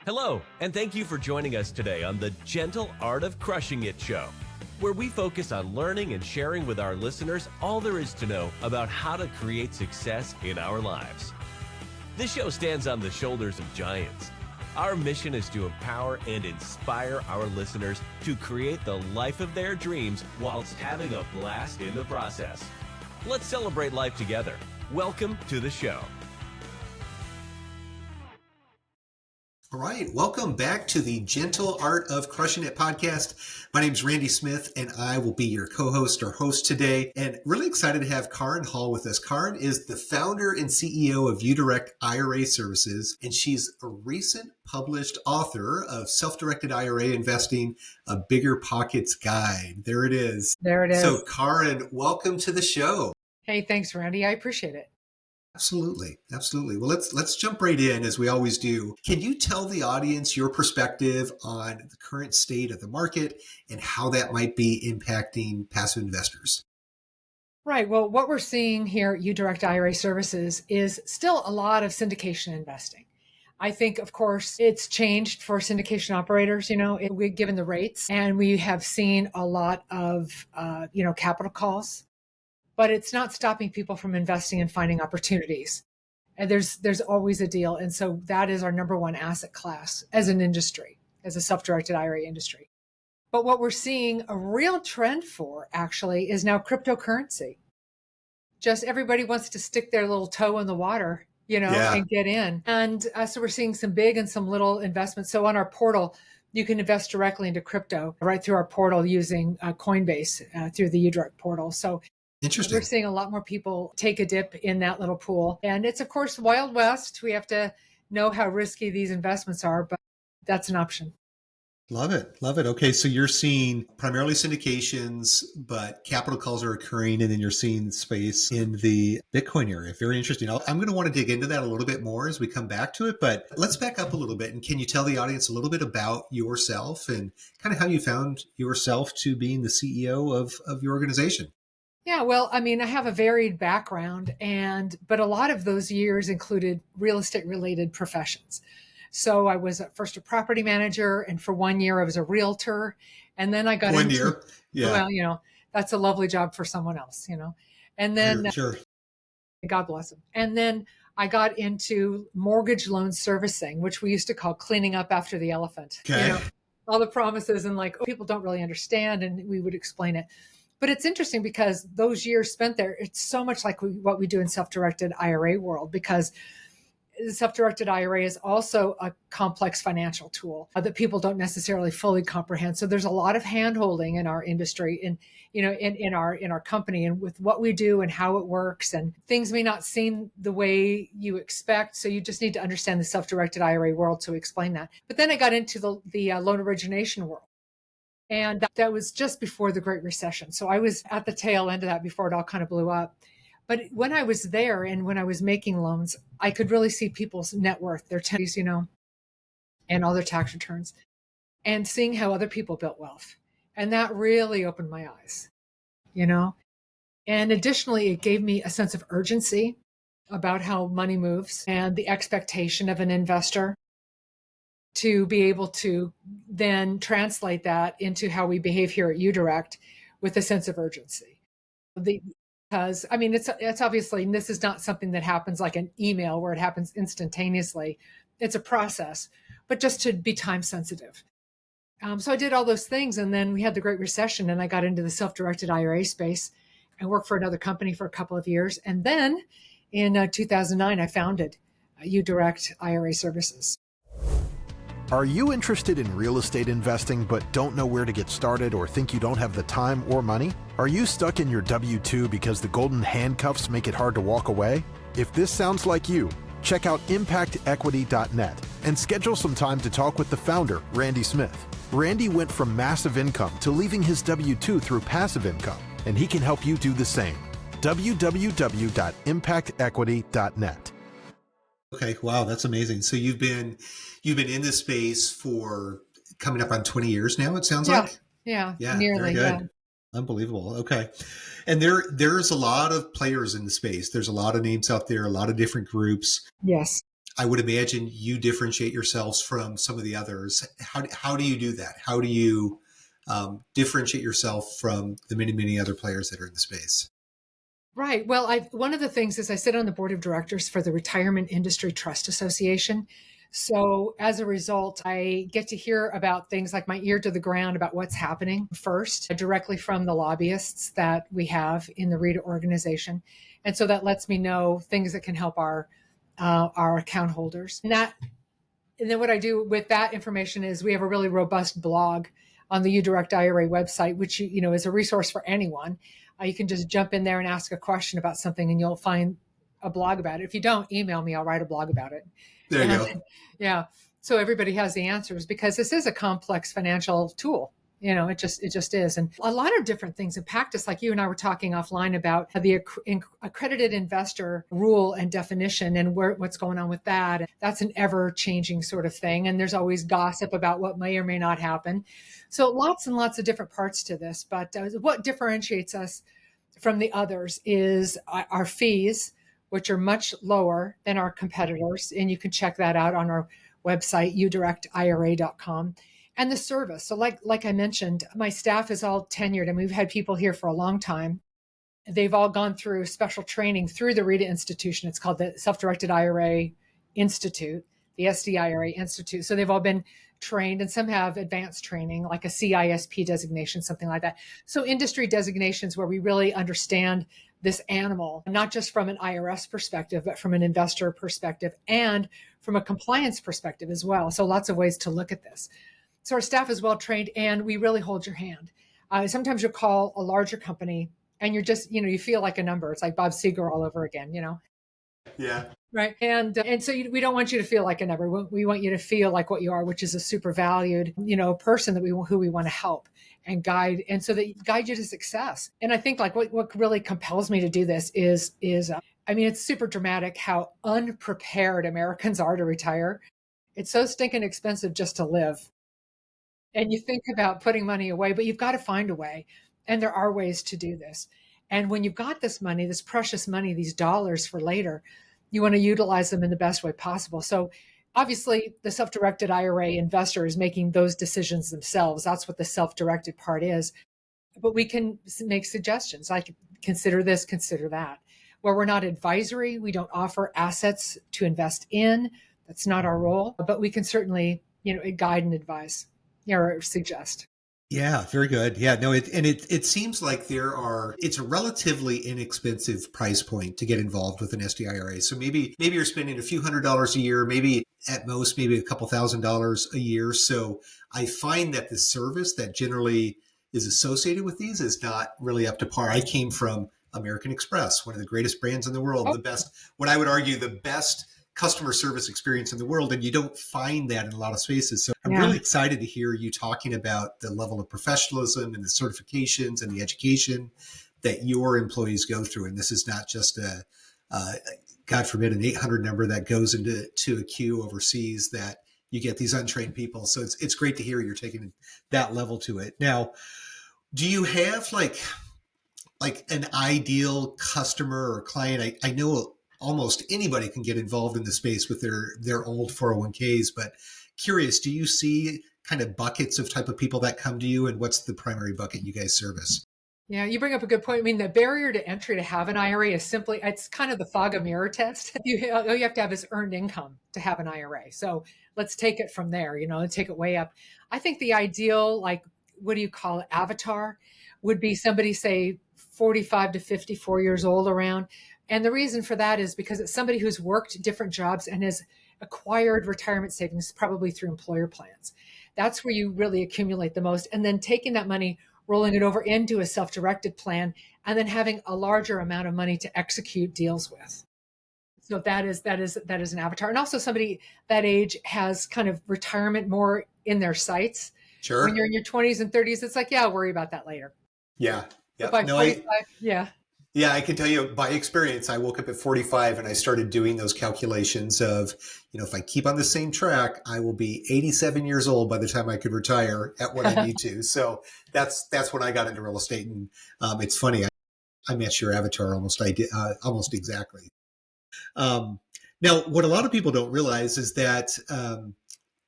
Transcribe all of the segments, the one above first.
Hello, and thank you for joining us today on the Gentle Art of Crushing It show, where we focus on learning and sharing with our listeners all there is to know about how to create success in our lives. This show stands on the shoulders of giants. Our mission is to empower and inspire our listeners to create the life of their dreams whilst having a blast in the process. Let's celebrate life together. Welcome to the show. All right, welcome back to the Gentle Art of Crushing It podcast. My name is Randy Smith, and I will be your co-host or host today. And really excited to have Kaaren Hall with us. Kaaren is the founder and CEO of uDirect IRA Services, and she's a recent published author of Self-Directed IRA Investing, a BiggerPockets Guide. There it is. There it is. So Kaaren, welcome to the show. Hey, thanks, Randy. I appreciate it. Absolutely. Absolutely. Well, let's jump right in as we always do. Can you tell the audience your perspective on the current state of the market and how that might be impacting passive investors? Right. Well, what we're seeing here at uDirect IRA Services is still a lot of syndication investing. I think, of course, it's changed for syndication operators, we've given the rates, and we have seen a lot of, capital calls. But it's not stopping people from investing and finding opportunities. And there's always a deal. And so that is our number one asset class as an industry, as a self-directed IRA industry. But what we're seeing a real trend for actually is now cryptocurrency. Just everybody wants to stick their little toe in the water, and get in. And so we're seeing some big and some little investments. So on our portal, you can invest directly into crypto right through our portal using Coinbase through the uDirect portal. So interesting. We're seeing a lot more people take a dip in that little pool. And it's, of course, Wild West. We have to know how risky these investments are, but that's an option. Love it. Love it. Okay. So you're seeing primarily syndications, but capital calls are occurring, and then you're seeing space in the Bitcoin area. Very interesting. I'm going to want to dig into that a little bit more as we come back to it, but let's back up a little bit. And can you tell the audience a little bit about yourself and kind of how you found yourself to being the CEO of your organization? Yeah, well, I have a varied background, but a lot of those years included real estate related professions. So I was at first a property manager, and for 1 year I was a realtor. And then I got into 1 year. Yeah. Well, that's a lovely job for someone else, And then sure. God bless him. And then I got into mortgage loan servicing, which we used to call cleaning up after the elephant. Okay. All the promises and people don't really understand, and we would explain it. But it's interesting because those years spent there, it's so much like what we do in self-directed IRA world, because the self-directed IRA is also a complex financial tool that people don't necessarily fully comprehend. So there's a lot of hand-holding in our industry and, in our company, and with what we do and how it works, and things may not seem the way you expect. So you just need to understand the self-directed IRA world to explain that. But then I got into the loan origination world. And that was just before the Great Recession. So I was at the tail end of that before it all kind of blew up. But when I was there and when I was making loans, I could really see people's net worth, their 10s, and all their tax returns, and seeing how other people built wealth. And that really opened my eyes, And additionally, it gave me a sense of urgency about how money moves and the expectation of an investor to be able to then translate that into how we behave here at uDirect with a sense of urgency. Because, it's obviously, and this is not something that happens like an email where it happens instantaneously. It's a process, but just to be time sensitive. So I did all those things, and then we had the Great Recession, and I got into the self-directed IRA space. I worked for another company for a couple of years. And then in 2009, I founded uDirect IRA Services. Are you interested in real estate investing but don't know where to get started or think you don't have the time or money? Are you stuck in your W-2 because the golden handcuffs make it hard to walk away? If this sounds like you, check out impactequity.net and schedule some time to talk with the founder, Randy Smith. Randy went from massive income to leaving his W-2 through passive income, and he can help you do the same. www.impactequity.net. Okay. Wow. That's amazing. So you've been in this space for coming up on 20 years now, it sounds like? Yeah. Very Nearly. good. Yeah. Unbelievable. Okay. And there's a lot of players in the space. There's a lot of names out there, a lot of different groups. Yes. I would imagine you differentiate yourselves from some of the others. How do you do that? How do you differentiate yourself from the many, many other players that are in the space? Right. Well, one of the things is I sit on the board of directors for the Retirement Industry Trust Association. So as a result, I get to hear about things like my ear to the ground about what's happening first, directly from the lobbyists that we have in the REITA organization. And so that lets me know things that can help our account holders. And then what I do with that information is we have a really robust blog on the uDirect IRA website, which is a resource for anyone. You can just jump in there and ask a question about something, and you'll find a blog about it. If you don't, email me; I'll write a blog about it. There you go. Yeah, so everybody has the answers because this is a complex financial tool. It just is, and a lot of different things impact us. Like you and I were talking offline about the accredited investor rule and definition, and what's going on with that. That's an ever-changing sort of thing, and there's always gossip about what may or may not happen. So lots and lots of different parts to this. But what differentiates us from the others is our fees, which are much lower than our competitors, and you can check that out on our website, uDirectIRA.com. And the service. So like I mentioned, my staff is all tenured, and we've had people here for a long time. They've all gone through special training through the REITA institution. It's called the Self-Directed IRA Institute, the SDIRA Institute. So they've all been trained, and some have advanced training, like a CISP designation, something like that. So industry designations where we really understand this animal, not just from an IRS perspective, but from an investor perspective and from a compliance perspective as well. So lots of ways to look at this. So our staff is well trained, and we really hold your hand. Sometimes you'll call a larger company and you're just, you feel like a number. It's like Bob Seger all over again, Yeah. Right. And so we don't want you to feel like a number. We want you to feel like what you are, which is a super valued, person who we want to help and guide. And so that guide you to success. And I think like what really compels me to do this is it's super dramatic how unprepared Americans are to retire. It's so stinking expensive just to live. And you think about putting money away, but you've got to find a way. And there are ways to do this. And when you've got this money, this precious money, these dollars for later, you want to utilize them in the best way possible. So obviously the self-directed IRA investor is making those decisions themselves. That's what the self-directed part is. But we can make suggestions like consider this, consider that. Where we're not advisory, we don't offer assets to invest in. That's not our role, but we can certainly, guide and advise. Or suggest. Yeah, very good. Yeah, no, it seems like it's a relatively inexpensive price point to get involved with an SDIRA. So maybe you're spending a few $100s a year, maybe at most, maybe a couple $1,000s a year. So I find that the service that generally is associated with these is not really up to par. I came from American Express, one of the greatest brands in the world, the best, what I would argue, the best customer service experience in the world. And you don't find that in a lot of spaces. So I'm really excited to hear you talking about the level of professionalism and the certifications and the education that your employees go through. And this is not just God forbid, an 800 number that goes into a queue overseas that you get these untrained people. So it's great to hear you're taking that level to it. Now, do you have like an ideal customer or client? I know almost anybody can get involved in the space with their old 401ks, but curious, do you see kind of buckets of type of people that come to you, and what's the primary bucket you guys service? Yeah, you bring up a good point. I mean, the barrier to entry to have an IRA is simply, it's kind of the fog of mirror test. All you have to have is earned income to have an IRA. So let's take it from there, and take it way up. I think the ideal, what do you call it, avatar would be somebody, say, 45 to 54 years old around. And the reason for that is because it's somebody who's worked different jobs and has acquired retirement savings, probably through employer plans. That's where you really accumulate the most. And then taking that money, rolling it over into a self-directed plan, and then having a larger amount of money to execute deals with. So that is an avatar. And also somebody that age has kind of retirement more in their sights. Sure. When you're in your 20s and 30s, it's like, I'll worry about that later. Yeah. Yeah. By 45, Yeah, I can tell you by experience, I woke up at 45 and I started doing those calculations of, if I keep on the same track, I will be 87 years old by the time I could retire at what I need to. So that's when I got into real estate. And it's funny, I matched your avatar almost exactly. Now, what a lot of people don't realize is that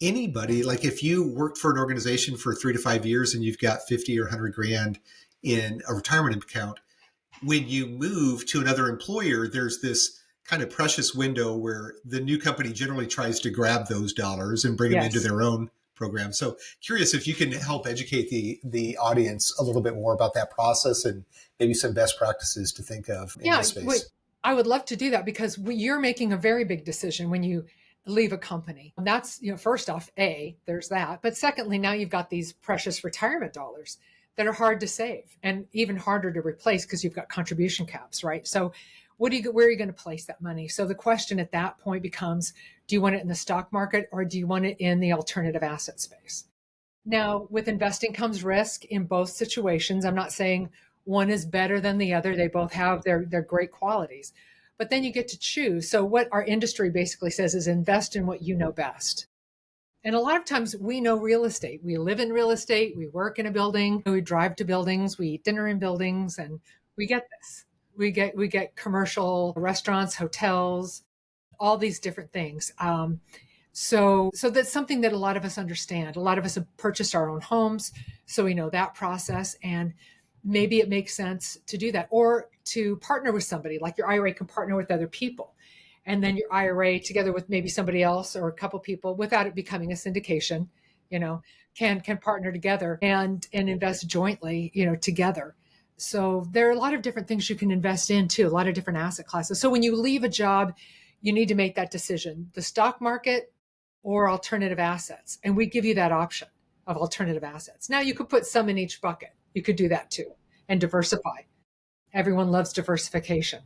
anybody, like if you worked for an organization for 3 to 5 years and you've got 50 or 100 grand in a retirement account, when you move to another employer, there's this kind of precious window where the new company generally tries to grab those dollars and bring them into Yes. their own program. So curious if you can help educate the audience a little bit more about that process and maybe some best practices to think of in Yeah, this space. I would love to do that because you're making a very big decision when you leave a company. And that's, first off, there's that. But secondly, now you've got these precious retirement dollars that are hard to save and even harder to replace because you've got contribution caps, right? So where are you going to place that money? So the question at that point becomes, do you want it in the stock market or do you want it in the alternative asset space? Now, with investing comes risk in both situations. I'm not saying one is better than the other. They both have their great qualities. But then you get to choose. So what our industry basically says is invest in what you know best. And a lot of times we know real estate. We live in real estate. We work in a building. We drive to buildings. We eat dinner in buildings, and we get this. We get commercial restaurants, hotels, all these different things. So that's something that a lot of us understand. A lot of us have purchased our own homes, so we know that process. And maybe it makes sense to do that or to partner with somebody. Like your IRA can partner with other people. And then your IRA together with maybe somebody else or a couple people without it becoming a syndication, can partner together and invest jointly, together. So there are a lot of different things you can invest in too, a lot of different asset classes. So when you leave a job, you need to make that decision, the stock market or alternative assets. And we give you that option of alternative assets. Now you could put some in each bucket. You could do that too and diversify. Everyone loves diversification.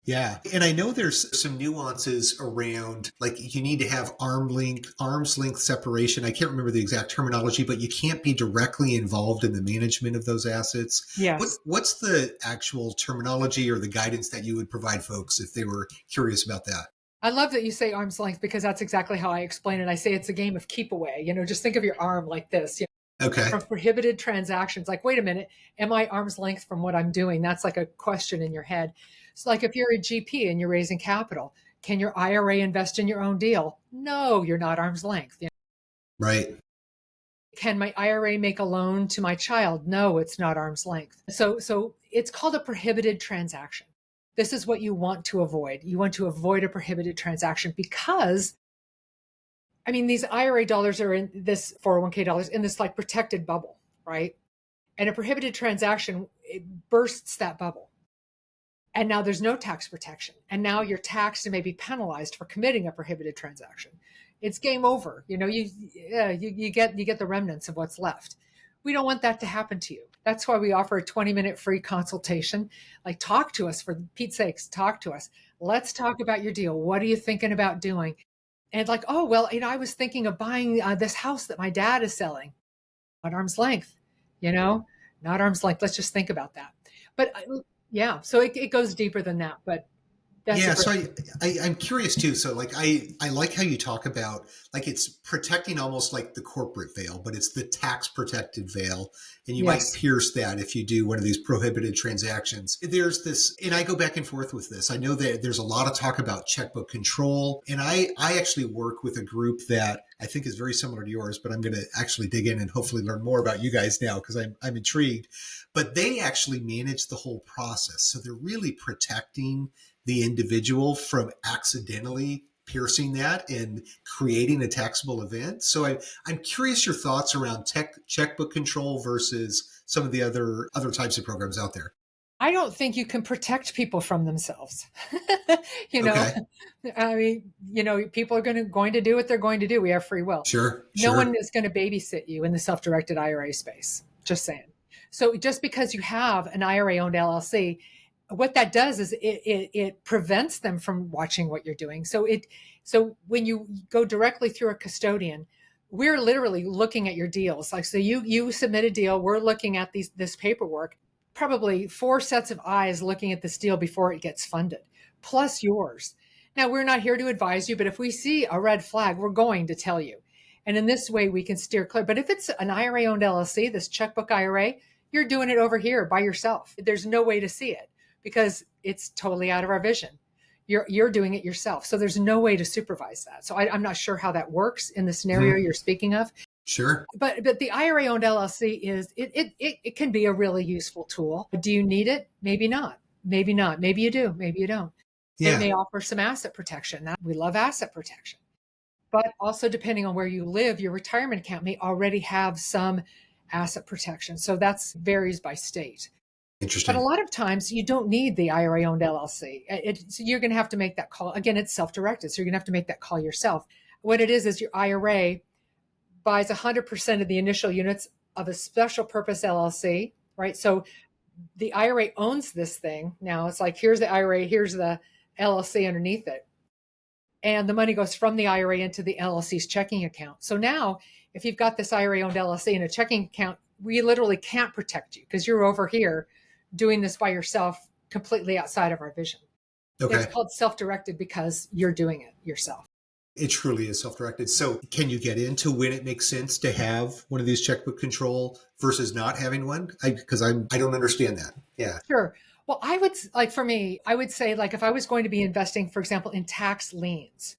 Yeah. And I know there's some nuances around, like you need to have arm's length separation. I can't remember the exact terminology, but you can't be directly involved in the management of those assets. Yes. What's the actual terminology or the guidance that you would provide folks if they were curious about that? I love that you say arm's length because that's exactly how I explain it. I say it's a game of keep away. Just think of your arm like this. Okay. From prohibited transactions, like, wait a minute, am I arm's length from what I'm doing? That's like a question in your head. So like if you're a GP and you're raising capital, can your IRA invest in your own deal? No, you're not arm's length. Right. Can my IRA make a loan to my child? No, it's not arm's length. So it's called a prohibited transaction. This is what you want to avoid. You want to avoid a prohibited transaction because these IRA dollars are in this 401k dollars in this like protected bubble, right? And a prohibited transaction, it bursts that bubble. And now there's no tax protection. And now you're taxed and maybe penalized for committing a prohibited transaction. It's game over. You get the remnants of what's left. We don't want that to happen to you. That's why we offer a 20-minute free consultation. Like, talk to us, for Pete's sakes, talk to us. Let's talk about your deal. What are you thinking about doing? And like, oh, well, I was thinking of buying this house that my dad is selling. At arm's length, not arm's length. Let's just think about that. But yeah, so it goes deeper than that. But that's yeah, so I'm curious too. So like I like how you talk about like it's protecting almost like the corporate veil, but it's the tax protected veil. And you might pierce that if you do one of these prohibited transactions. There's this, and I go back and forth with this. I know that there's a lot of talk about checkbook control. And I actually work with a group that I think is very similar to yours, but I'm going to actually dig in and hopefully learn more about you guys now because I'm intrigued. But they actually manage the whole process. So they're really protecting the individual from accidentally piercing that and creating a taxable event. So I'm curious your thoughts around checkbook control versus some of the other types of programs out there. I don't think you can protect people from themselves. Okay. People are going to do what they're going to do. We have free will. Sure. No one is going to babysit you in the self-directed IRA space. Just saying. So just because you have an IRA-owned LLC, what that does is it prevents them from watching what you're doing. So when you go directly through a custodian, we're literally looking at your deals. Like, so you submit a deal, we're looking at this paperwork, probably 4 sets of eyes looking at this deal before it gets funded, plus yours. Now, we're not here to advise you, but if we see a red flag, we're going to tell you. And in this way, we can steer clear. But if it's an IRA-owned LLC, this checkbook IRA, you're doing it over here by yourself. There's no way to see it, because it's totally out of our vision. You're doing it yourself. So there's no way to supervise that. So I'm not sure how that works in the scenario you're speaking of. Sure. But the IRA owned LLC it can be a really useful tool. Do you need it? Maybe not. Maybe not. Maybe you do. Maybe you don't. Yeah. It may offer some asset protection. We love asset protection. But also, depending on where you live, your retirement account may already have some asset protection. So that varies by state. Interesting. But a lot of times you don't need the IRA owned LLC. So you're going to have to make that call. Again, it's self-directed. So you're going to have to make that call yourself. What it is your IRA buys 100% of the initial units of a special purpose LLC, right? So the IRA owns this thing. Now it's like, here's the IRA, here's the LLC underneath it. And the money goes from the IRA into the LLC's checking account. So now if you've got this IRA owned LLC in a checking account, we literally can't protect you because you're over here doing this by yourself, completely outside of our vision. Okay. It's called self-directed because you're doing it yourself. It truly is self-directed. So can you get into when it makes sense to have one of these checkbook control versus not having one? Because I don't understand that. Yeah. Sure. Well, I would say like if I was going to be investing, for example, in tax liens.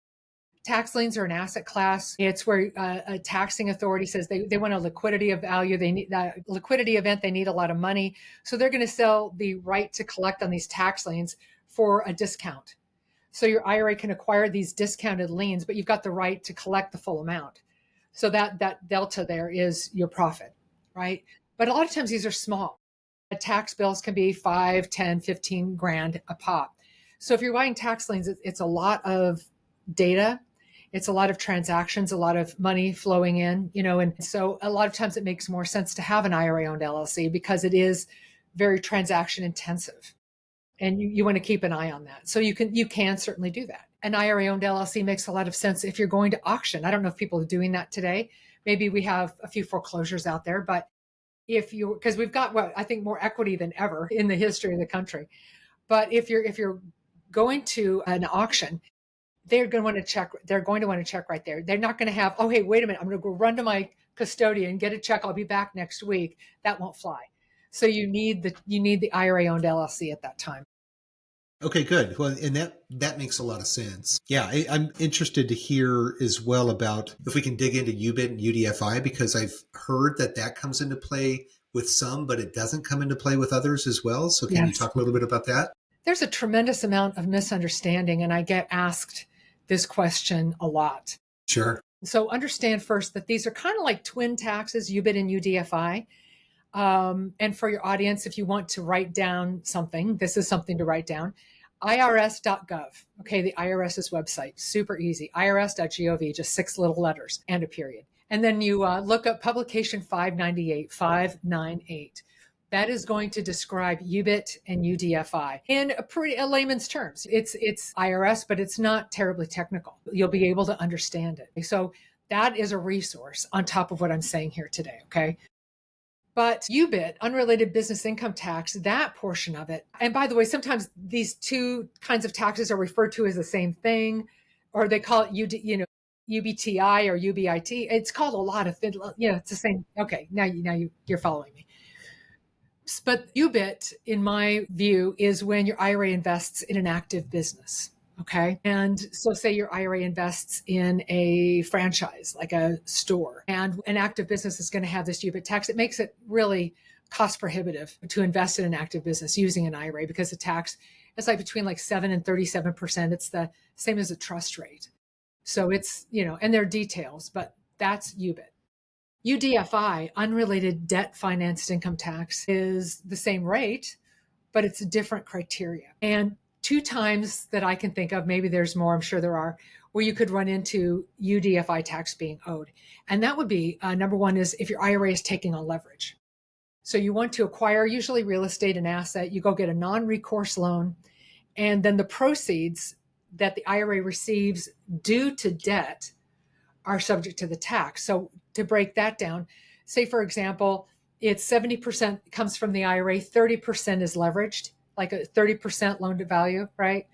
Tax liens are an asset class. It's where a taxing authority says they want a liquidity of value. They need that liquidity event. They need a lot of money. So they're going to sell the right to collect on these tax liens for a discount. So your IRA can acquire these discounted liens, but you've got the right to collect the full amount. So that delta there is your profit, right? But a lot of times these are small. Tax bills can be 5, 10, 15 grand a pop. So if you're buying tax liens, it's a lot of data. It's a lot of transactions, a lot of money flowing in, and so a lot of times it makes more sense to have an IRA owned LLC because it is very transaction intensive. And you want to keep an eye on that. So you can certainly do that. An IRA owned LLC makes a lot of sense if you're going to auction. I don't know if people are doing that today. Maybe we have a few foreclosures out there, but because we've got I think more equity than ever in the history of the country. But if you're going to an auction, they're going to want to check. They're going to want to check right there. They're not going to have, oh, hey, wait a minute, I'm going to go run to my custodian, get a check. I'll be back next week. That won't fly. So you need the IRA owned LLC at that time. Okay, good. Well, and that makes a lot of sense. Yeah, I'm interested to hear as well about if we can dig into UBIT and UDFI, because I've heard that comes into play with some, but it doesn't come into play with others as well. So can you talk a little bit about that? There's a tremendous amount of misunderstanding, and I get asked this question a lot. Sure. So understand first that these are kind of like twin taxes, UBIT and UDFI. And for your audience, if you want to write down something, this is something to write down. IRS.gov. Okay, the IRS's website, super easy. IRS.gov, just 6 little letters and a period. And then you look up publication 598. That is going to describe UBIT and UDFI in a layman's terms. It's IRS, but it's not terribly technical. You'll be able to understand it. So that is a resource on top of what I'm saying here today, okay? But UBIT, unrelated business income tax, that portion of it. And by the way, sometimes these two kinds of taxes are referred to as the same thing, or they call it UBTI or UBIT. It's called a lot of things. It's the same. Okay, now you're following me. But UBIT, in my view, is when your IRA invests in an active business. Okay. And so say your IRA invests in a franchise, like a store, and an active business is going to have this UBIT tax. It makes it really cost prohibitive to invest in an active business using an IRA because the tax is like between like 7 and 37%. It's the same as a trust rate. So it's, and there are details, but that's UBIT. UDFI, unrelated debt financed income tax, is the same rate, but it's a different criteria. And 2 times that I can think of, maybe there's more, I'm sure there are, where you could run into UDFI tax being owed. And that would be, number one is if your IRA is taking on leverage. So you want to acquire usually real estate and asset, you go get a non-recourse loan, and then the proceeds that the IRA receives due to debt are subject to the tax. So to break that down, say, for example, it's 70% comes from the IRA, 30% is leveraged, like a 30% loan to value, right?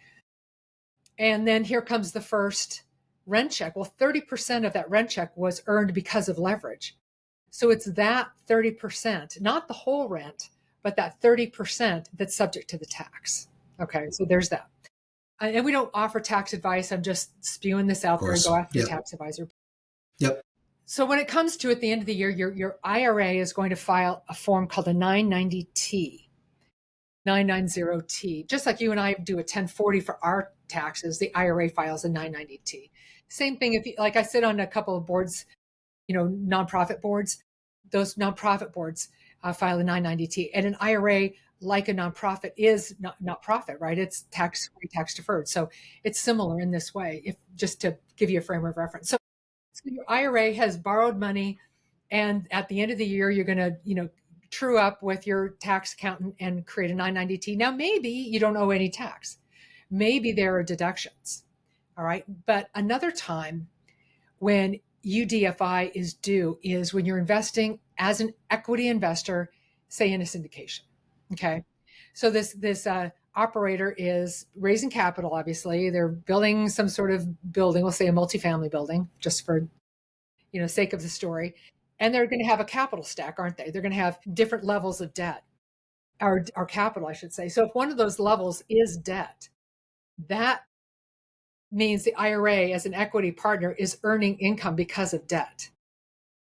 And then here comes the first rent check. Well, 30% of that rent check was earned because of leverage. So it's that 30%, not the whole rent, but that 30% that's subject to the tax. Okay, so there's that. And we don't offer tax advice. I'm just spewing this out Of there and course. go after Yep. your tax advisor. Yep. So when it comes to at the end of the year, your IRA is going to file a form called a 990T, 990T. Just like you and I do a 1040 for our taxes, the IRA files a 990T. Same thing if you, like I sit on a couple of boards, nonprofit boards, those nonprofit boards file a 990T. And an IRA, like a nonprofit, is not profit, right? It's tax-free, tax-deferred. So it's similar in this way, if just to give you a frame of reference. So your IRA has borrowed money, and at the end of the year, you're going to, true up with your tax accountant and create a 990T. Now, maybe you don't owe any tax. Maybe there are deductions. All right. But another time when UDFI is due is when you're investing as an equity investor, say in a syndication. Okay. So this operator is raising capital, obviously. They're building some sort of building, we'll say a multifamily building, just for sake of the story. And they're going to have a capital stack, aren't they? They're going to have different levels of debt, or capital, I should say. So if one of those levels is debt, that means the IRA as an equity partner is earning income because of debt.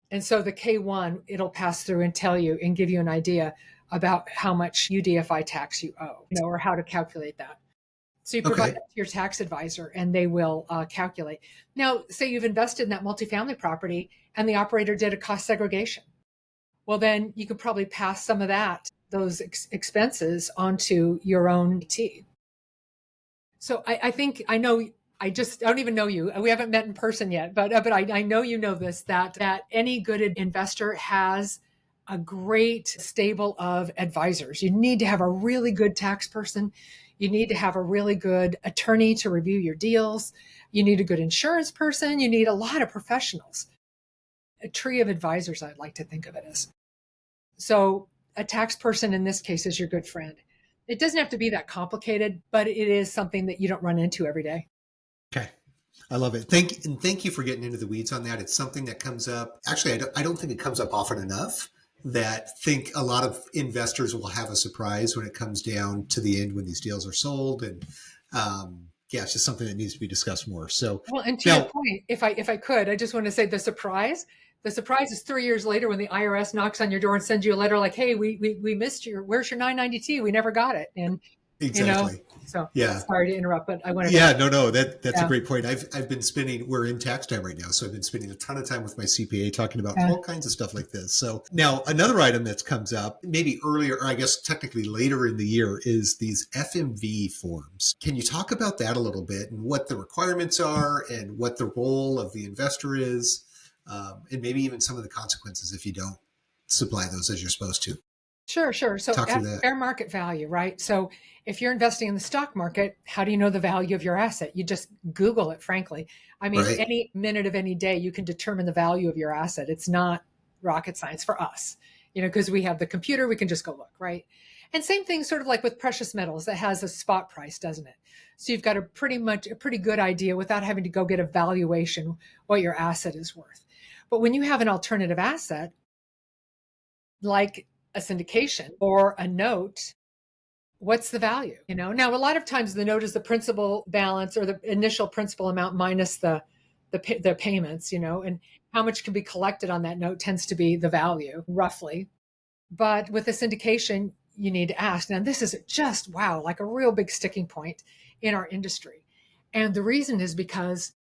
And so the K1, it'll pass through and tell you and give you an idea about how much UDFI tax you owe, or how to calculate that. So you provide that to your tax advisor and they will calculate. Now, say you've invested in that multifamily property and the operator did a cost segregation. Well, then you could probably pass some of those expenses onto your own T. So I think I know, I don't even know you. We haven't met in person yet, but I know you know this, that any good investor has a great stable of advisors. You need to have a really good tax person. You need to have a really good attorney to review your deals. You need a good insurance person. You need a lot of professionals. A tree of advisors, I'd like to think of it as. So a tax person in this case is your good friend. It doesn't have to be that complicated, but it is something that you don't run into every day. Okay. I love it. Thank you for getting into the weeds on that. It's something that comes up. Actually, I don't think it comes up often enough. That think a lot of investors will have a surprise when it comes down to the end when these deals are sold. And it's just something that needs to be discussed more. So, well, and to your point, if I could, I just want to say the surprise is 3 years later when the IRS knocks on your door and sends you a letter like, hey, we missed where's your 990T? We never got it. And exactly. So sorry to interrupt, but I wanted to. That's a great point. I've been we're in tax time right now. So I've been spending a ton of time with my CPA talking about all kinds of stuff like this. So now another item that comes up maybe earlier, or I guess technically later in the year, is these FMV forms. Can you talk about that a little bit and what the requirements are and what the role of the investor is, and maybe even some of the consequences if you don't supply those as you're supposed to? Sure. So at fair market value, right? So if you're investing in the stock market, how do you know the value of your asset? You just Google it, frankly. I mean, Any minute of any day, you can determine the value of your asset. It's not rocket science for us, because we have the computer, we can just go look, right? And same thing sort of like with precious metals, that has a spot price, doesn't it? So you've got a pretty good idea without having to go get a valuation what your asset is worth. But when you have an alternative asset, like a syndication or a note, what's the value? Now, a lot of times the note is the principal balance or the initial principal amount minus the payments, and how much can be collected on that note tends to be the value, roughly. But with a syndication, you need to ask. Now, this is just, like a real big sticking point in our industry. And the reason is because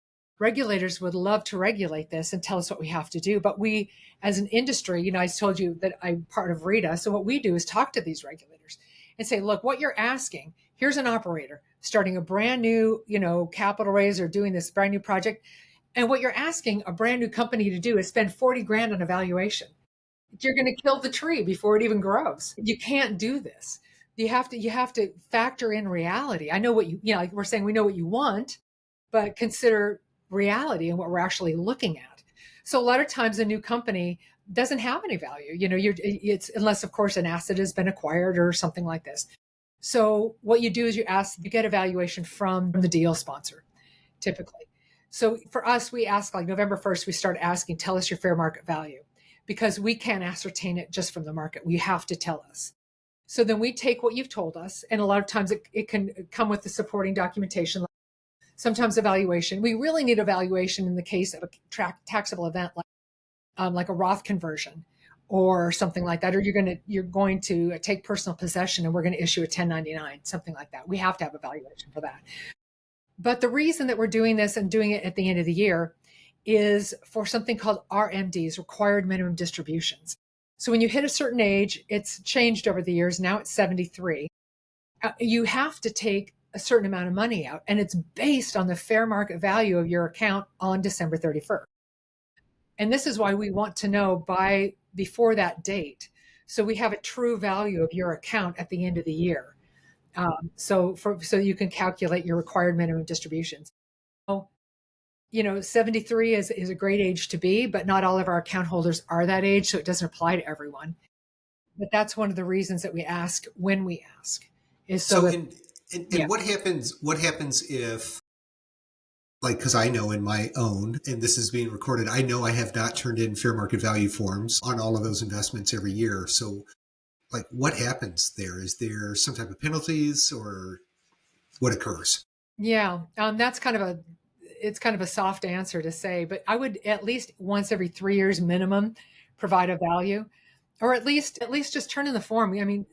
regulators would love to regulate this and tell us what we have to do. But we, as an industry, I told you that I'm part of RETA. So what we do is talk to these regulators and say, look, what you're asking, here's an operator starting a brand new, capital raise or doing this brand new project. And what you're asking a brand new company to do is spend $40,000 on a valuation. You're going to kill the tree before it even grows. You can't do this. You have to factor in reality. I know what like we're saying, we know what you want, but consider reality and what we're actually looking at. So a lot of times a new company doesn't have any value. It's unless of course an asset has been acquired or something like this. So what you do is you get a valuation from the deal sponsor, typically. So for us, we ask like November 1st, we start asking, tell us your fair market value, because we can't ascertain it just from the market. We have to tell us. So then we take what you've told us, and a lot of times it can come with the supporting documentation, sometimes evaluation. We really need evaluation in the case of a taxable event like a Roth conversion or something like that, or you're going to take personal possession and we're going to issue a 1099, something like that. We have to have evaluation for that. But the reason that we're doing this and doing it at the end of the year is for something called RMDs, required minimum distributions. So when you hit a certain age, it's changed over the years. Now it's 73. You have to take a certain amount of money out, and it's based on the fair market value of your account on December 31st. And this is why we want to know before that date. So we have a true value of your account at the end of the year. So you can calculate your required minimum distributions. 73 is a great age to be, but not all of our account holders are that age, so it doesn't apply to everyone. But that's one of the reasons that we ask when we ask. What happens if, like, because I know in my own, and this is being recorded, I know I have not turned in fair market value forms on all of those investments every year. So, like, what happens there? Is there some type of penalties, or what occurs? Yeah, that's kind of a soft answer to say, but I would at least once every 3 years minimum provide a value, or at least just turn in the form. I mean,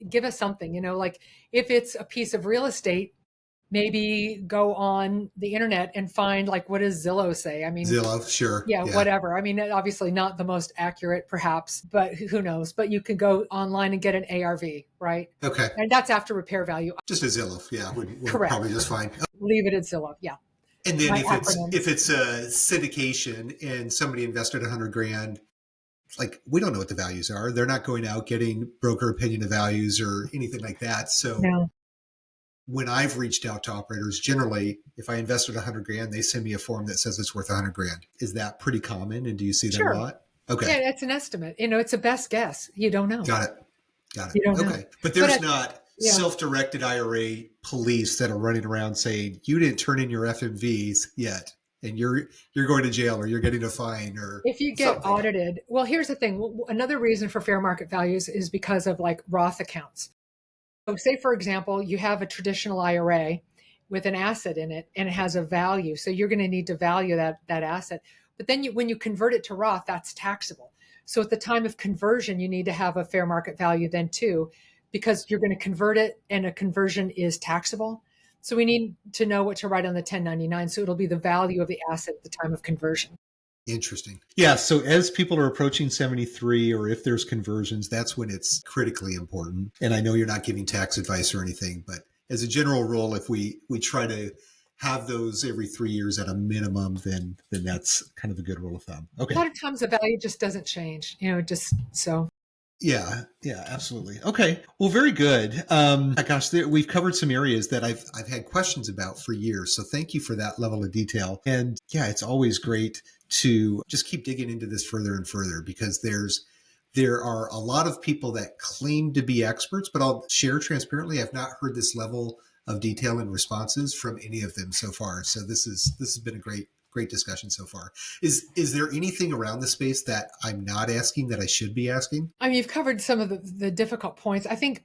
give us something, like if it's a piece of real estate, maybe go on the internet and find, like, what does Zillow say? I mean, Zillow, sure. Yeah, whatever. I mean, obviously not the most accurate perhaps, but who knows? But you can go online and get an ARV, right? Okay. And that's after repair value. Just a Zillow, yeah, would Correct. Probably just fine. Leave it at Zillow, yeah. And then if it's a syndication and somebody invested $100,000, like, we don't know what the values are. They're not going out getting broker opinion of values or anything like that. So when I've reached out to operators, generally, if I invested $100,000, they send me a form that says it's worth $100,000. Is that pretty common? And do you see that a lot? Okay. Yeah, it's an estimate. It's a best guess. You don't know. Got it. You don't know. Okay. But there's not self-directed IRA police that are running around saying, you didn't turn in your FMVs yet, and you're going to jail, or you're getting a fine, or if you get audited. Well, here's the thing. Another reason for fair market values is because of, like, Roth accounts. So say, for example, you have a traditional IRA with an asset in it and it has a value. So you're going to need to value that asset. But then when you convert it to Roth, that's taxable. So at the time of conversion, you need to have a fair market value then too, because you're going to convert it, and a conversion is taxable. So we need to know what to write on the 1099. So it'll be the value of the asset at the time of conversion. Interesting. Yeah. So as people are approaching 73, or if there's conversions, that's when it's critically important. And I know you're not giving tax advice or anything, but as a general rule, if we try to have those every 3 years at a minimum, then that's kind of a good rule of thumb. Okay. A lot of times the value just doesn't change, just so. Yeah, absolutely. Okay. Well, very good. Gosh, we've covered some areas that I've had questions about for years. So thank you for that level of detail. And yeah, it's always great to just keep digging into this further and further, because there are a lot of people that claim to be experts, but I'll share transparently, I've not heard this level of detail and responses from any of them so far. So this has been a great discussion so far. Is there anything around the space that I'm not asking that I should be asking? I mean, you've covered some of the difficult points. I think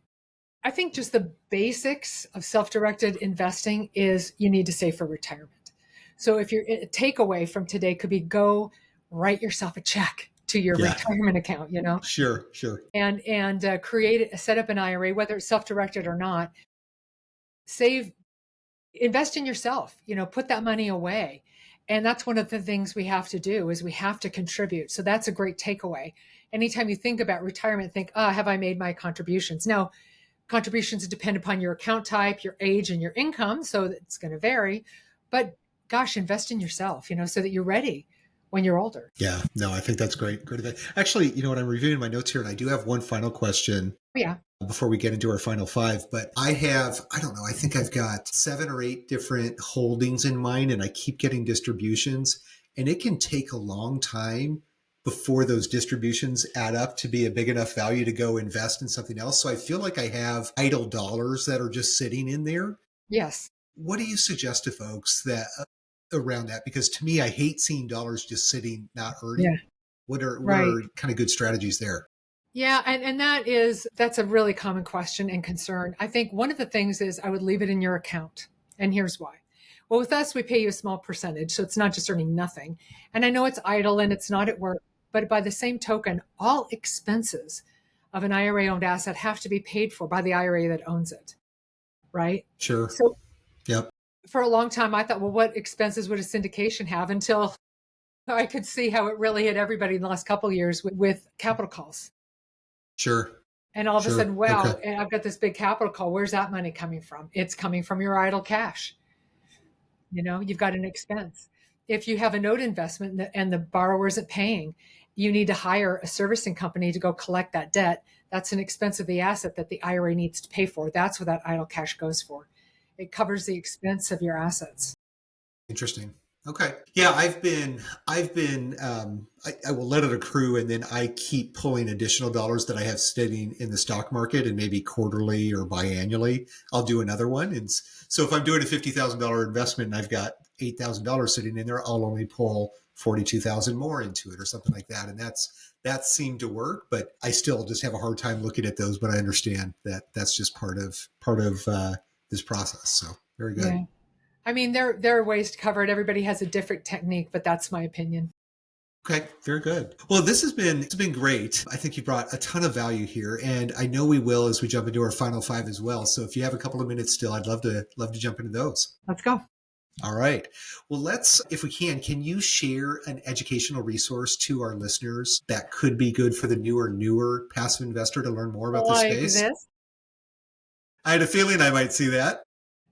just the basics of self-directed investing is you need to save for retirement. So if your takeaway from today could be, go write yourself a check to your retirement account, Sure. And set up an IRA, whether it's self-directed or not. Invest in yourself, put that money away. And that's one of the things we have to do, is we have to contribute. So that's a great takeaway. Anytime you think about retirement, think, have I made my contributions? Now, contributions depend upon your account type, your age, and your income. So it's going to vary. But gosh, invest in yourself, so that you're ready when you're older. Yeah, no, I think that's great. Great advice. Actually, what, I'm reviewing my notes here, and I do have one final question. Yeah. Before we get into our final 5, but I think I've got 7 or 8 different holdings in mind, and I keep getting distributions, and it can take a long time before those distributions add up to be a big enough value to go invest in something else. So I feel like I have idle dollars that are just sitting in there. Yes. What do you suggest to folks that around that? Because to me, I hate seeing dollars just sitting, not earning. Yeah. What are kind of good strategies there? Yeah, and that's a really common question and concern. I think one of the things is I would leave it in your account. And here's why. Well, with us, we pay you a small percentage, so it's not just earning nothing. And I know it's idle and it's not at work, but by the same token, all expenses of an IRA owned asset have to be paid for by the IRA that owns it, right? Sure. So Yep. for a long time, I thought, well, what expenses would a syndication have, until I could see how it really hit everybody in the last couple of years with capital calls. Sure. And all of a Sure. sudden, wow, Okay. I've got this big capital call. Where's that money coming from? It's coming from your idle cash. You've got an expense. If you have a note investment and the borrower isn't paying, you need to hire a servicing company to go collect that debt. That's an expense of the asset that the IRA needs to pay for. That's what that idle cash goes for. It covers the expense of your assets. Interesting. Okay. Yeah, I will let it accrue, and then I keep pulling additional dollars that I have sitting in the stock market, and maybe quarterly or biannually, I'll do another one. And so if I'm doing a $50,000 investment and I've got $8,000 sitting in there, I'll only pull 42,000 more into it or something like that. And that seemed to work, but I still just have a hard time looking at those, but I understand that that's just part of this process. So very good. Yeah. I mean, there are ways to cover it. Everybody has a different technique, but that's my opinion. Okay, very good. Well, it's been great. I think you brought a ton of value here, and I know we will as we jump into our final five as well. So if you have a couple of minutes still, I'd love to jump into those. Let's go. All right. Well, if we can you share an educational resource to our listeners that could be good for the newer passive investor to learn more about this space? This? I had a feeling I might see that.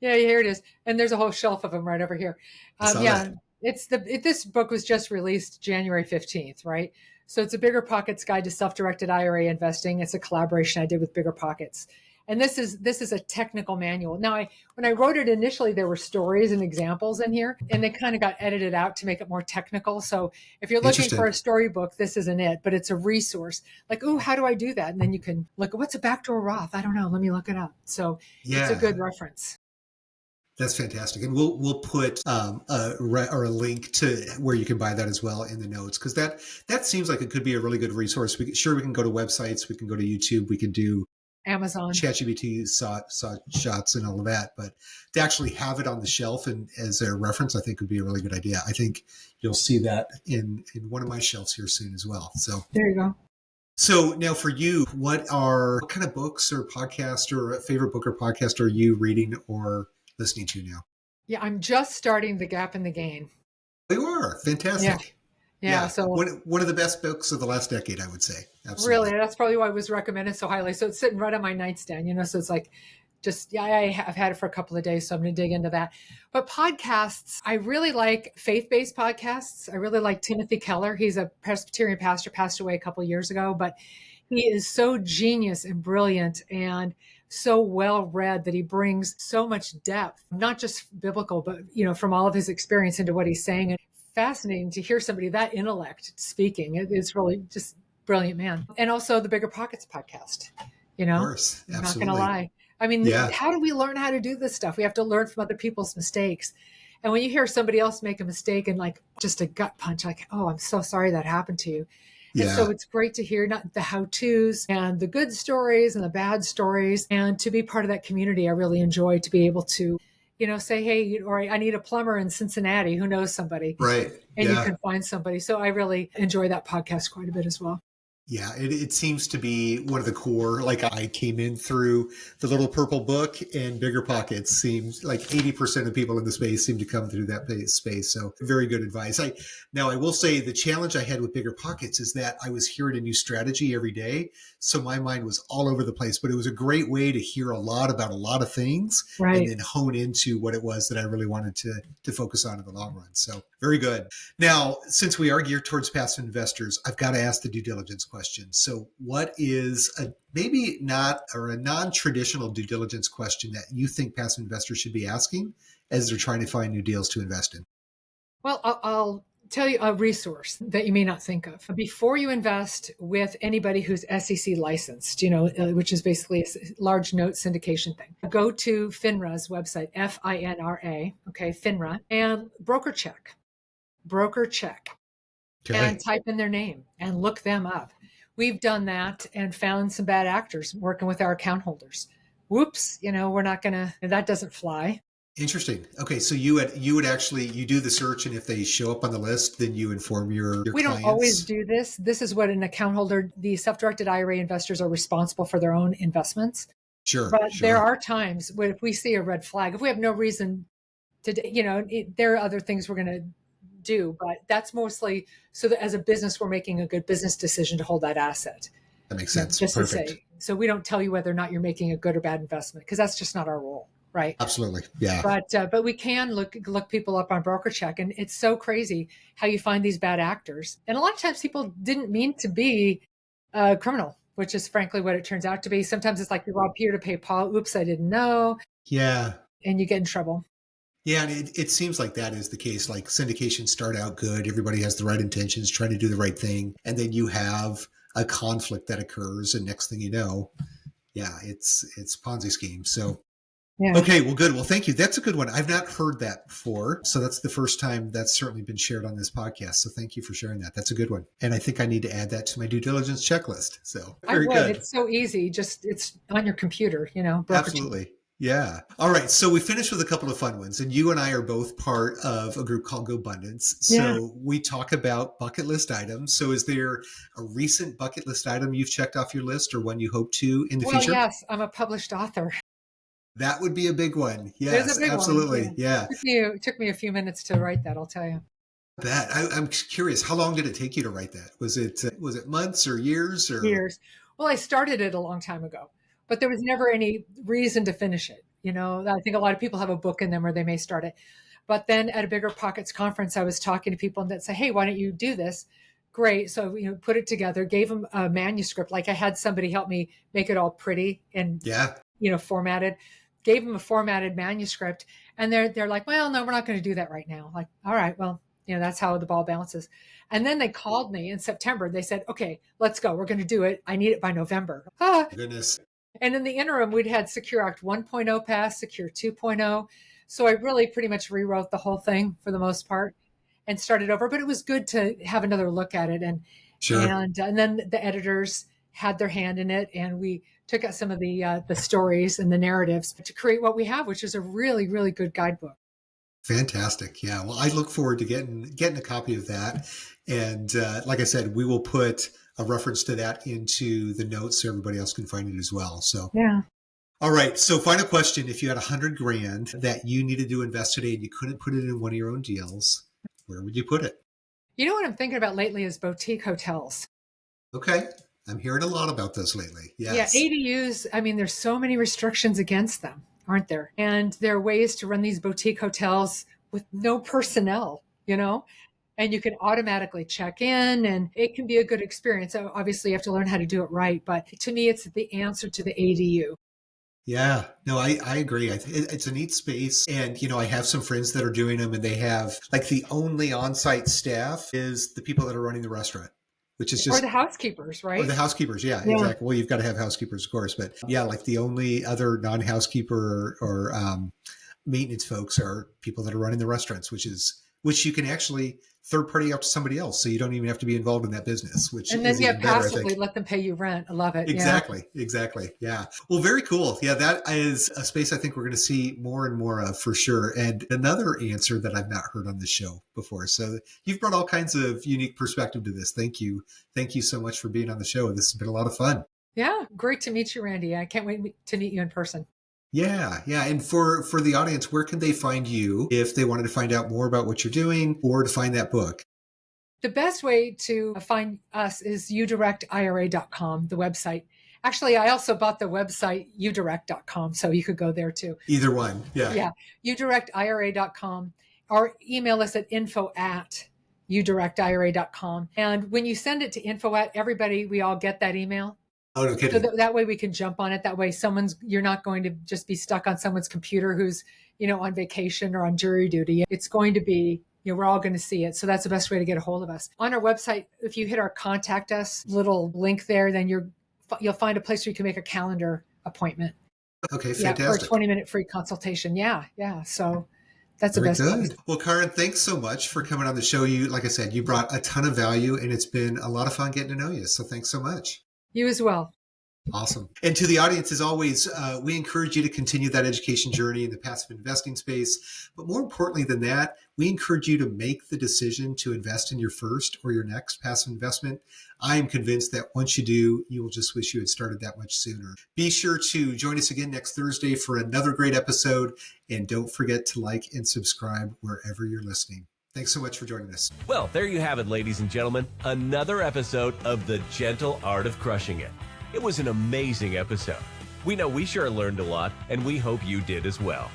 Yeah, here it is. And there's a whole shelf of them right over here. That. This book was just released January 15th, right? So it's a BiggerPockets Guide to Self-Directed IRA Investing. It's a collaboration I did with BiggerPockets. And this is a technical manual. Now, when I wrote it initially, there were stories and examples in here, and they kind of got edited out to make it more technical. So if you're looking for a storybook, this isn't it, but it's a resource. Like, oh, how do I do that? And then you can look at what's a backdoor Roth? I don't know. Let me look it up. So It's a good reference. That's fantastic. And we'll put a link to where you can buy that as well in the notes, because that seems like it could be a really good resource. We can go to websites, we can go to YouTube, we can do Amazon, ChatGPT shots and all of that. But to actually have it on the shelf and as a reference, I think would be a really good idea. I think you'll see that in one of my shelves here soon as well. So there you go. So now for you, what kind of books or podcasts or a favorite book or podcast are you reading or listening to now? Yeah, I'm just starting The Gap and the Gain. You are fantastic. Yeah. So one of the best books of the last decade, I would say. Absolutely. Really, that's probably why it was recommended so highly. So it's sitting right on my nightstand, so it's like, I've had it for a couple of days, so I'm going to dig into that. But podcasts, I really like faith-based podcasts. I really like Timothy Keller. He's a Presbyterian pastor, passed away a couple of years ago, but he is so genius and brilliant and so well read that he brings so much depth, not just biblical, but from all of his experience into what he's saying. And fascinating to hear somebody that intellect speaking. It's really just brilliant man. And also the BiggerPockets podcast. Of course, absolutely. I'm not going to lie. I mean, How do we learn how to do this stuff? We have to learn from other people's mistakes. And when you hear somebody else make a mistake and like just a gut punch, like, oh, I'm so sorry that happened to you. And so it's great to hear not the how-tos and the good stories and the bad stories, and to be part of that community. I really enjoy to be able to, say, hey, or I need a plumber in Cincinnati who knows somebody. Right. And you can find somebody. So I really enjoy that podcast quite a bit as well. Yeah, it seems to be one of the core. Like I came in through the Little Purple Book, and BiggerPockets seems like 80% of people in the space seem to come through that space. So very good advice. Now I will say the challenge I had with BiggerPockets is that I was hearing a new strategy every day. So my mind was all over the place, but it was a great way to hear a lot about a lot of things, right, and then hone into what it was that I really wanted to focus on in the long run. So very good. Now, since we are geared towards passive investors, I've got to ask the due diligence question. So what is a non-traditional due diligence question that you think passive investors should be asking as they're trying to find new deals to invest in? Well, I'll tell you a resource that you may not think of. Before you invest with anybody who's SEC licensed, which is basically a large note syndication thing, go to FINRA's website, FINRA, FINRA, and broker check, okay, and type in their name and look them up. we've done that and found some bad actors working with our account holders. Whoops, we're not that doesn't fly. Interesting. Okay, so you would actually you do the search, and if they show up on the list, then you inform your We clients. don't always do this. This is what an account holder, the self-directed IRA investors are responsible for their own investments. Sure. But there are times when if we see a red flag, if we have no reason to, there are other things we're going to do, but that's mostly so that as a business, we're making a good business decision to hold that asset. That makes sense. Just Perfect. to say, so we don't tell you whether or not you're making a good or bad investment because that's just not our role. Right. Absolutely. Yeah. But we can look people up on BrokerCheck, and it's so crazy how you find these bad actors. And a lot of times people didn't mean to be a criminal, which is frankly what it turns out to be. Sometimes it's like you rob Peter to pay Paul. Oops, I didn't know. Yeah. And you get in trouble. Yeah, and it seems like that is the case. Like syndications start out good. Everybody has the right intentions, trying to do the right thing. And then you have a conflict that occurs. And next thing you know, yeah, it's Ponzi scheme. So yeah. Okay, well, good. Well, thank you. That's a good one. I've not heard that before. So that's the first time that's certainly been shared on this podcast. So thank you for sharing that. That's a good one. And I think I need to add that to my due diligence checklist. So very good. It's so easy. Just it's on your computer, Absolutely. Yeah. All right. So we finished with a couple of fun ones, and you and I are both part of a group called GoBundance. So we talk about bucket list items. So is there a recent bucket list item you've checked off your list or one you hope to in the future? Yes, I'm a published author. That would be a big one. Yes, a big absolutely. One. Yeah. It took me a few minutes to write that, I'll tell you. I'm curious, how long did it take you to write that? Was it months or years or years? Well, I started it a long time ago, but there was never any reason to finish it. I think a lot of people have a book in them or they may start it. But then at a BiggerPockets conference, I was talking to people that say, hey, why don't you do this? Great. So, put it together, gave them a manuscript. Like I had somebody help me make it all pretty and, formatted. Gave them a formatted manuscript, and they're like, well, no, we're not going to do that right now. Like, all right, well, that's how the ball bounces. And then they called me in September. They said, okay, let's go. We're going to do it. I need it by November. Goodness. And in the interim, we'd had Secure Act 1.0 pass, Secure 2.0. So I really pretty much rewrote the whole thing for the most part and started over. But it was good to have another look at it. And sure. And then the editors had their hand in it, and we took out some of the stories and the narratives to create what we have, which is a really, really good guidebook. Fantastic. Yeah. Well, I look forward to getting a copy of that. And like I said, we will put a reference to that into the notes so everybody else can find it as well. So yeah. All right. So final question. If you had $100,000 that you needed to invest today and you couldn't put it in one of your own deals, where would you put it? What I'm thinking about lately is boutique hotels. Okay. I'm hearing a lot about this lately. Yes. Yeah. ADUs. There's so many restrictions against them, aren't there? And there are ways to run these boutique hotels with no personnel, and you can automatically check in, and it can be a good experience. So obviously you have to learn how to do it right. But to me, it's the answer to the ADU. Yeah, no, I agree. It's a neat space. And, I have some friends that are doing them, and they have like the only on-site staff is the people that are running the restaurant, which is just. Or the housekeepers, right? Or the housekeepers. Yeah, exactly. Well, you've got to have housekeepers, of course. But yeah, like the only other non-housekeeper or maintenance folks are people that are running the restaurants, which you can actually third party out to somebody else. So you don't even have to be involved in that business, and then passively let them pay you rent. I love it. Exactly. Yeah. Well, very cool. Yeah. That is a space I think we're going to see more and more of for sure. And another answer that I've not heard on this show before. So you've brought all kinds of unique perspective to this. Thank you. Thank you so much for being on the show. This has been a lot of fun. Yeah. Great to meet you, Randy. I can't wait to meet you in person. Yeah. And for the audience, where can they find you if they wanted to find out more about what you're doing or to find that book? The best way to find us is uDirectIRA.com, the website. Actually, I also bought the website uDirect.com, so you could go there too. Either one. Yeah. Yeah. uDirectIRA.com, or email us at info@uDirectIRA.com. And when you send it to info@, everybody, we all get that email. Oh, no kidding. So that way we can jump on it. That way you're not going to just be stuck on someone's computer who's, on vacation or on jury duty. It's going to be, we're all going to see it. So that's the best way to get a hold of us. On our website, if you hit our contact us little link there, then you'll find a place where you can make a calendar appointment. Okay, fantastic. For a 20-minute free consultation. Yeah. So That's the Very best good. part. Well, Kaaren, thanks so much for coming on the show. Like I said, you brought a ton of value, and it's been a lot of fun getting to know you. So thanks so much. You as well. Awesome. And to the audience, as always, we encourage you to continue that education journey in the passive investing space. But more importantly than that, we encourage you to make the decision to invest in your first or your next passive investment. I am convinced that once you do, you will just wish you had started that much sooner. Be sure to join us again next Thursday for another great episode. And don't forget to like and subscribe wherever you're listening. Thanks so much for joining us. Well, there you have it, ladies and gentlemen. Another episode of The Gentle Art of Crushing It. It was an amazing episode. We know we sure learned a lot, and we hope you did as well.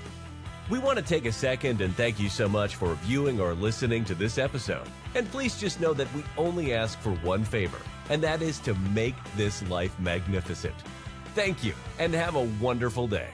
We want to take a second and thank you so much for viewing or listening to this episode. And please just know that we only ask for one favor, and that is to make this life magnificent. Thank you, and have a wonderful day.